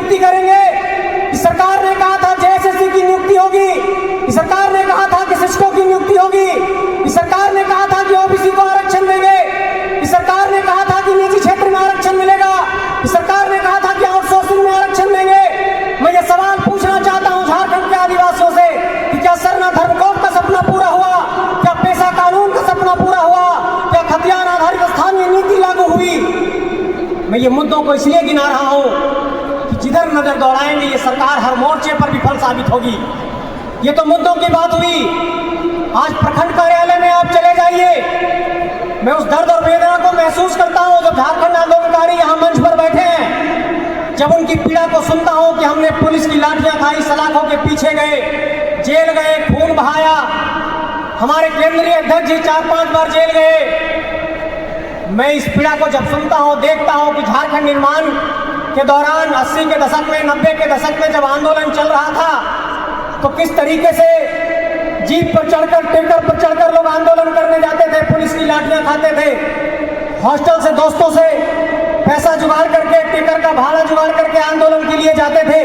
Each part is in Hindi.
नियुक्ति करेंगे। इस सरकार ने कहा था जेएसएससी की नियुक्ति होगी, इस सरकार ने कहा था कि शिक्षकों की नियुक्ति होगी, इस सरकार ने कहा था कि ओबीसी को आरक्षण देंगे, इस सरकार ने कहा था कि निजी क्षेत्र में आरक्षण मिलेगा, इस सरकार ने कहा था कि आउटसोर्सिंग में आरक्षण देंगे। मैं ये सवाल पूछना चाहता हूं झारखंड के आदिवासियों से कि क्या सरना धर्म कोड का सपना पूरा हुआ? क्या पेशा कानून का सपना पूरा हुआ? क्या खतियान आधारित स्थानीय नीति लागू हुई? मैं ये मुद्दों को इसलिए गिना रहा हूं कि जिधर नजर दौड़ाएंगे ये सरकार हर मोर्चे पर विफल साबित होगी। ये तो मुद्दों की बात हुई। आज प्रखंड कार्यालय में आप चले जाइए, मैं उस दर्द और वेदना को महसूस करता हूं जब झारखंड आंदोलनकारी यहाँ मंच पर बैठे हैं, जब उनकी पीड़ा को सुनता हूं कि हमने पुलिस की लाठियां खाई, सलाखों के पीछे गए, जेल गए, खून बहाया, हमारे केंद्रीय अध्यक्ष जी 4-5 बार जेल गए। मैं इस पीड़ा को जब सुनता हूं, देखता हूं कि झारखंड निर्माण के दौरान 80 के दशक में, 90 के दशक में जब आंदोलन चल रहा था तो किस तरीके से जीप पर चढ़कर, टेकर पर चढ़कर लोग आंदोलन करने जाते थे, पुलिस की लाठियां खाते थे, हॉस्टल से दोस्तों से पैसा जुगाड़ करके, टेकर का भाड़ा जुगाड़ करके आंदोलन के लिए जाते थे।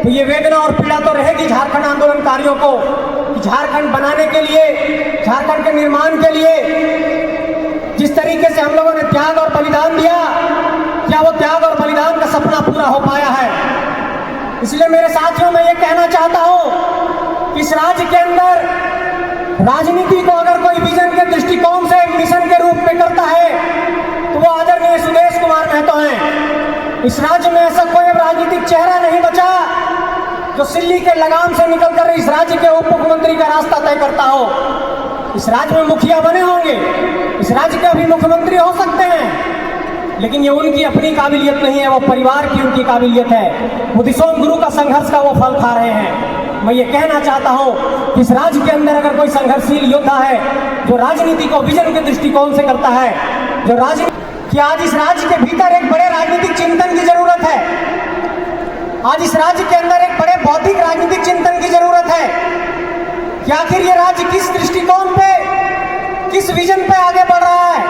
तो ये वेदना और पीड़ा तो रहेगी झारखंड आंदोलनकारियों को कि झारखंड बनाने के लिए, झारखंड के निर्माण के लिए जिस तरीके से हम लोगों ने त्याग और बलिदान दिया, क्या वो त्याग और बलिदान का सपना पूरा हो पाया है? इसलिए मेरे साथियों, मैं ये कहना चाहता हूं कि इस राज्य के अंदर राजनीति को अगर कोई विजन के दृष्टिकोण से मिशन के रूप में करता है तो वो आदरणीय सुदेश कुमार महतो हैं। इस राज्य में ऐसा कोई राजनीतिक चेहरा नहीं बचा जो सिल्ली के लगाम से निकलकर इस राज्य के उप मुख्यमंत्री का रास्ता तय करता हो। इस राज्य में मुखिया बने होंगे, इस राज्य के अभी मुख्यमंत्री हो सकते हैं, लेकिन ये उनकी अपनी काबिलियत नहीं है, वो परिवार की उनकी काबिलियत है। वो दिसोम गुरु का संघर्ष का वो फल खा रहे हैं। मैं ये कहना चाहता हूं कि इस राज्य के अंदर अगर कोई संघर्षशील योद्धा है जो राजनीति को विजन के दृष्टिकोण से करता है, जो कि आज इस राज्य के भीतर एक बड़े राजनीतिक चिंतन की जरूरत है। आज इस राज्य के अंदर एक बड़े बौद्धिक राजनीतिक चिंतन की जरूरत है कि आखिर ये राज्य किस दृष्टिकोण पे, किस विजन पे आगे बढ़ रहा है।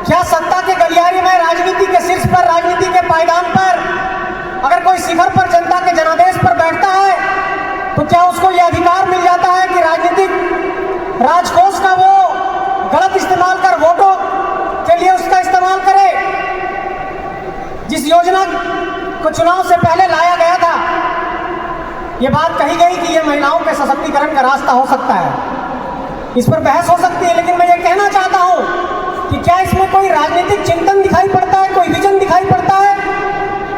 क्या सत्ता के गलियारे में, राजनीति के शीर्ष पर, राजनीति के पायदान पर अगर कोई शिखर पर, जनता के जनादेश पर बैठता है तो क्या उसको यह अधिकार मिल जाता है कि राजनीतिक राजकोष का वो गलत इस्तेमाल कर वोटों के लिए उसका इस्तेमाल करे? जिस योजना को चुनाव से पहले लाया गया था, ये बात कही गई कि ये महिलाओं के सशक्तिकरण का रास्ता हो सकता है। इस पर बहस हो सकती है, लेकिन मैं ये कहना चाहता हूं कि क्या इसमें कोई राजनीतिक चिंतन दिखाई पड़ता है, कोई विजन दिखाई पड़ता है?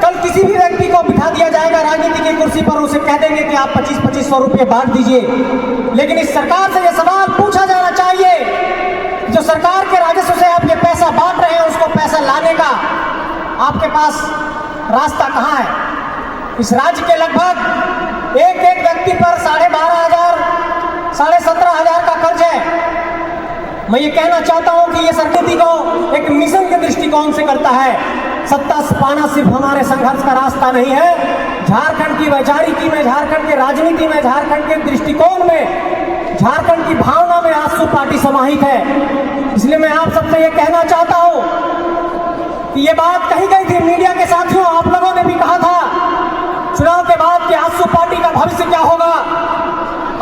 कल किसी भी व्यक्ति को बिठा दिया जाएगा राजनीति की कुर्सी पर, उसे कह देंगे कि आप 25-2500 रुपये बांट दीजिए। लेकिन इस सरकार से यह सवाल पूछा जाना चाहिए, जो सरकार के राजस्व से आप ये पैसा बांट रहे हैं, उसको पैसा लाने का आपके पास रास्ता कहाँ है? इस राज्य के लगभग एक व्यक्ति पर 12,500, 17,500 का कर्ज है। मैं ये कहना चाहता हूं कि ये राजनीति को एक मिशन के दृष्टिकोण से करता है। सत्ता पाना सिर्फ हमारे संघर्ष का रास्ता नहीं है। झारखंड की वैचारिकी में, झारखंड की राजनीति में, झारखंड के दृष्टिकोण में, झारखंड की भावना में आजसू पार्टी समाहित है। इसलिए मैं आप सबसे ये कहना चाहता हूं कि ये बात कही गई थी मीडिया के साथियों, आप लोगों ने भी कहा था चुनाव के बाद कि आजसू पार्टी का भविष्य क्या होगा।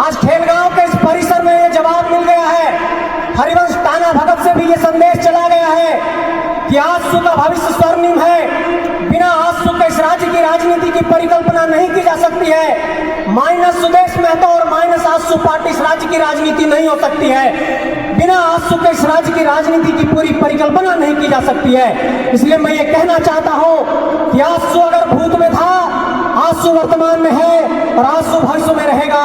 आज खेलगांव के इस परिसर में ये जवाब मिल गया है। हरिवंश टाना भगत से भी ये संदेश चला गया है कि आजसू का भविष्य स्वर्णिम है। बिना आजसू के इस राज्य की राजनीति की परिकल्पना नहीं की जा सकती है। माइनस सुदेश महतो और माइनस आजसू पार्टी इस राज्य की राजनीति नहीं हो सकती है। बिना आजसू के इस राज्य की राजनीति की पूरी परिकल्पना नहीं की जा सकती है। इसलिए मैं ये कहना चाहता हूं कि आजसू अगर भूत में था, आजसू वर्तमान में है और आजसू भविष्य में रहेगा।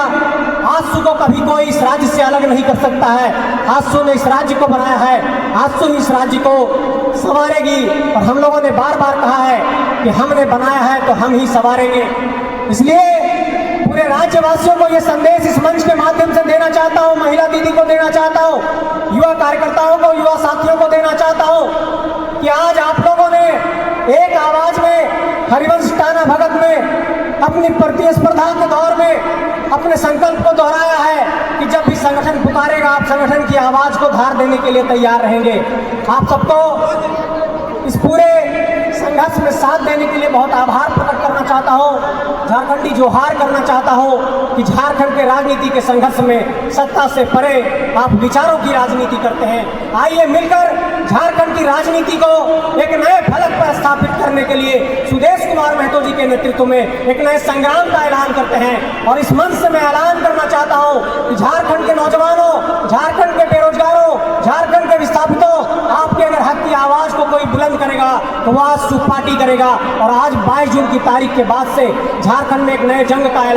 आजसू को कभी कोई इस राज्य से अलग नहीं कर सकता है। आजसू ने इस राज्य को बनाया है, आजसू इस राज्य को संवारेगी। और हम लोगों ने बार बार कहा है कि हमने बनाया है तो हम ही संवारेंगे। इसलिए पूरे राज्यवासियों को यह संदेश इस मंच के माध्यम से देना चाहता हूं, महिला दीदी को देना चाहता हूं, युवा कार्यकर्ताओं को, युवा साथियों को देना चाहता हूं कि आज आप लोगों ने एक आवाज में हरिवंश टाना भगत में अपनी प्रतिस्पर्धा के दौर में अपने संकल्प को दोहराया है कि जब भी संगठन पुकारेगा आप संगठन की आवाज को धार देने के लिए तैयार रहेंगे। आप सबको इस पूरे संघर्ष में साथ देने के लिए बहुत आभार प्रकट चाहता हो, झारखंडी जोहार करना चाहता हो कि झारखंड के राजनीति के संघर्ष में सत्ता से परे आप विचारों की राजनीति करते हैं। आइए मिलकर झारखंड की राजनीति को एक नए फलक पर स्थापित करने के लिए सुदेश कुमार महतो जी के नेतृत्व में एक नए संग्राम का ऐलान करते हैं। और इस मंच से मैं ऐलान करना चाहता हूं कि झारखंड के नौजवानों, झारखंड के बेरोजगारों, झारखंड के विस्थापितों, आपके अगर हक की आवाज को कोई बुलंद करेगा तो वह आज सुख पार्टी करेगा। और आज 22 जून की तारीख के बाद से झारखंड में एक नए जंग का ऐलान